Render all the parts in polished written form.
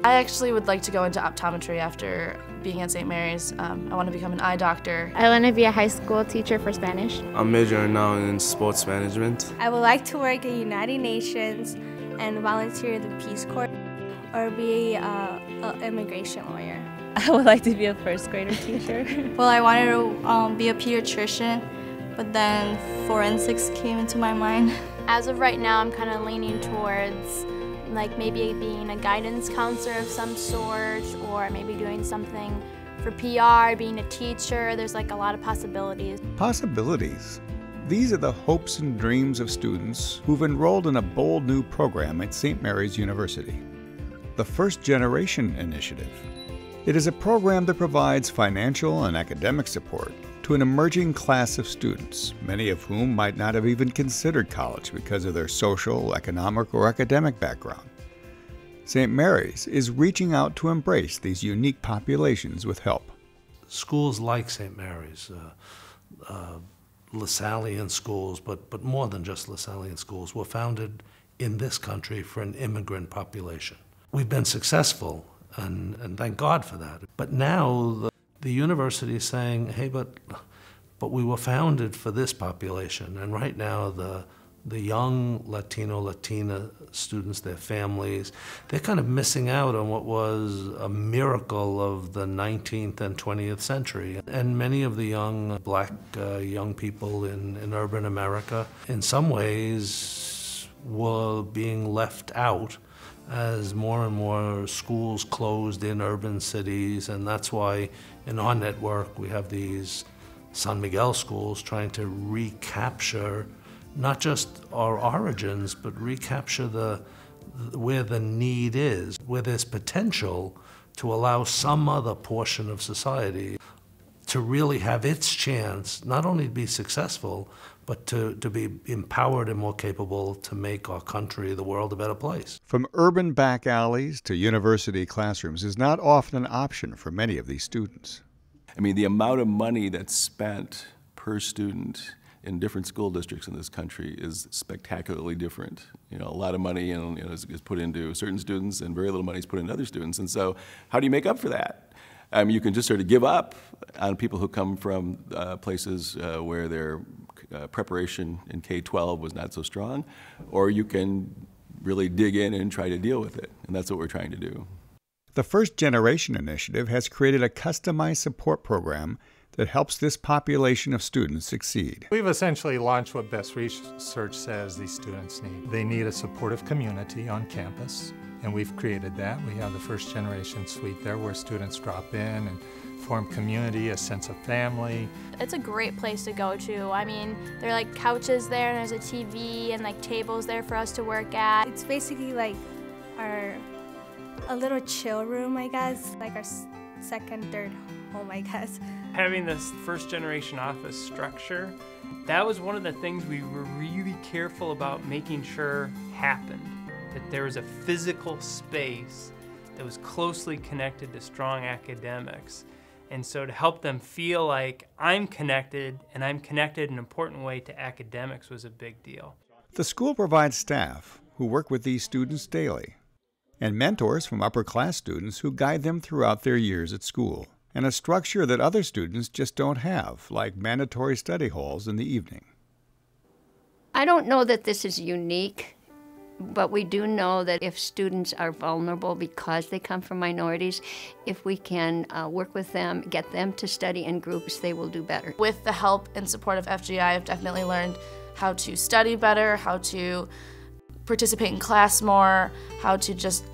I actually would like to go into optometry after being at St. Mary's. I want to become an eye doctor. I want to be a high school teacher for Spanish. I'm majoring now in sports management. I would like to work at United Nations and volunteer in the Peace Corps or be an immigration lawyer. I would like to be a first grader teacher. Well, I wanted to be a pediatrician, but then forensics came into my mind. As of right now, I'm kind of leaning towards like maybe being a guidance counselor of some sort, or maybe doing something for PR, being a teacher. There's like a lot of possibilities. Possibilities. These are the hopes and dreams of students who've enrolled in a bold new program at St. Mary's University, the First Generation Initiative. It is a program that provides financial and academic support to an emerging class of students, many of whom might not have even considered college because of their social, economic, or academic background. St. Mary's is reaching out to embrace these unique populations with help. Schools like St. Mary's, Lasallian schools, but more than just Lasallian schools, were founded in this country for an immigrant population. We've been successful, and thank God for that. But now the university is saying, hey, but we were founded for this population, and right now the young Latino, Latina students, their families, they're kind of missing out on what was a miracle of the 19th and 20th century. And many of the young black young people in urban America, in some ways, were being left out as more and more schools closed in urban cities, and that's why in our network we have these San Miguel schools trying to recapture not just our origins, but recapture where the need is, where there's potential to allow some other portion of society to really have its chance, not only to be successful, but to be empowered and more capable to make our country, the world, a better place. From urban back alleys to university classrooms is not often an option for many of these students. I mean, the amount of money that's spent per student in different school districts in this country is spectacularly different. You know, a lot of money is put into certain students and very little money is put into other students. And so how do you make up for that? You can just sort of give up on people who come from places where their preparation in K-12 was not so strong, or you can really dig in and try to deal with it, and that's what we're trying to do. The First Generation Initiative has created a customized support program that helps this population of students succeed. We've essentially launched what best research says these students need. They need a supportive community on campus, and we've created that. We have the First Generation Suite there where students drop in and form community, a sense of family. It's a great place to go to. I mean, there are like couches there and there's a TV and like tables there for us to work at. It's basically like a little chill room, I guess, like our second, third home, I guess. Having this first generation office structure, that was one of the things we were really careful about making sure happened, that there was a physical space that was closely connected to strong academics. And so to help them feel like I'm connected, and I'm connected in an important way to academics, was a big deal. The school provides staff who work with these students daily, and mentors from upper-class students who guide them throughout their years at school, and a structure that other students just don't have, like mandatory study halls in the evening. I don't know that this is unique, but we do know that if students are vulnerable because they come from minorities, if we can work with them, get them to study in groups, they will do better. With the help and support of FGI, I've definitely learned how to study better, how to participate in class more, how to just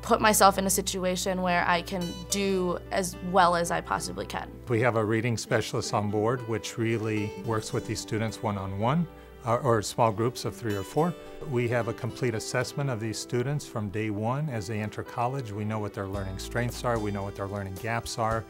put myself in a situation where I can do as well as I possibly can. We have a reading specialist on board, which really works with these students one-on-one, or small groups of 3 or 4. We have a complete assessment of these students from day one as they enter college. We know what their learning strengths are, we know what their learning gaps are,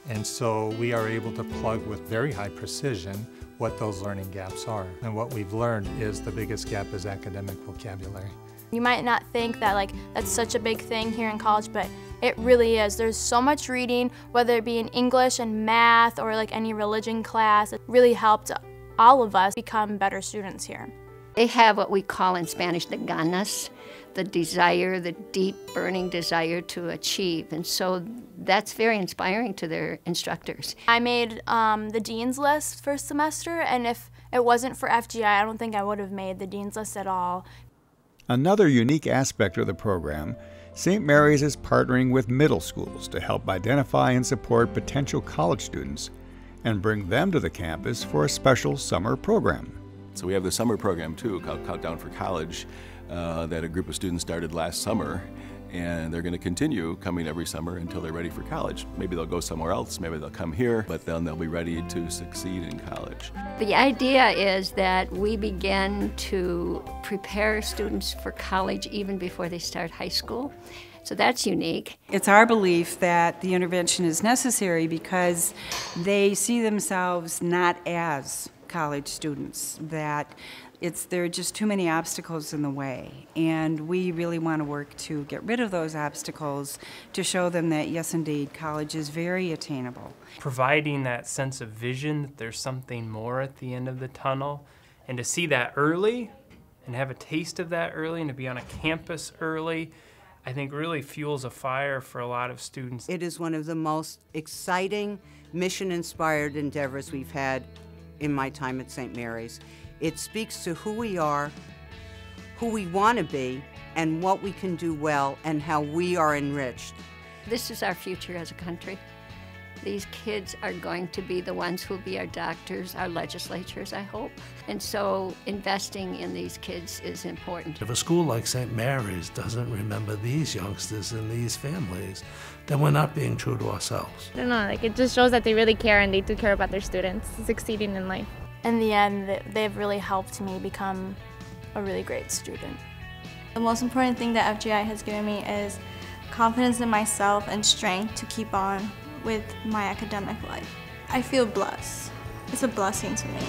and so we are able to plug with very high precision what those learning gaps are. And what we've learned is the biggest gap is academic vocabulary. You might not think that that's such a big thing here in college, but it really is. There's so much reading, whether it be in English and math or like any religion class. It really helped all of us become better students here. They have what we call in Spanish the ganas, the desire, the deep burning desire to achieve. And so that's very inspiring to their instructors. I made the Dean's List first semester, and if it wasn't for FGI, I don't think I would have made the Dean's List at all. Another unique aspect of the program, St. Mary's is partnering with middle schools to help identify and support potential college students and bring them to the campus for a special summer program. So we have the summer program too, called Countdown for College, that a group of students started last summer, and they're going to continue coming every summer until they're ready for college. Maybe they'll go somewhere else, maybe they'll come here, but then they'll be ready to succeed in college. The idea is that we begin to prepare students for college even before they start high school. So that's unique. It's our belief that the intervention is necessary because they see themselves not as college students, that there are just too many obstacles in the way, and we really want to work to get rid of those obstacles to show them that yes indeed college is very attainable. Providing that sense of vision that there's something more at the end of the tunnel, and to see that early and have a taste of that early and to be on a campus early, I think really fuels a fire for a lot of students. It is one of the most exciting, mission-inspired endeavors we've had in my time at St. Mary's. It speaks to who we are, who we want to be, and what we can do well, and how we are enriched. This is our future as a country. These kids are going to be the ones who will be our doctors, our legislatures, I hope. And so investing in these kids is important. If a school like St. Mary's doesn't remember these youngsters and these families, then we're not being true to ourselves. I don't know, like it just shows that they really care and they do care about their students succeeding in life. In the end, they've really helped me become a really great student. The most important thing that FGI has given me is confidence in myself and strength to keep on with my academic life. I feel blessed. It's a blessing to me.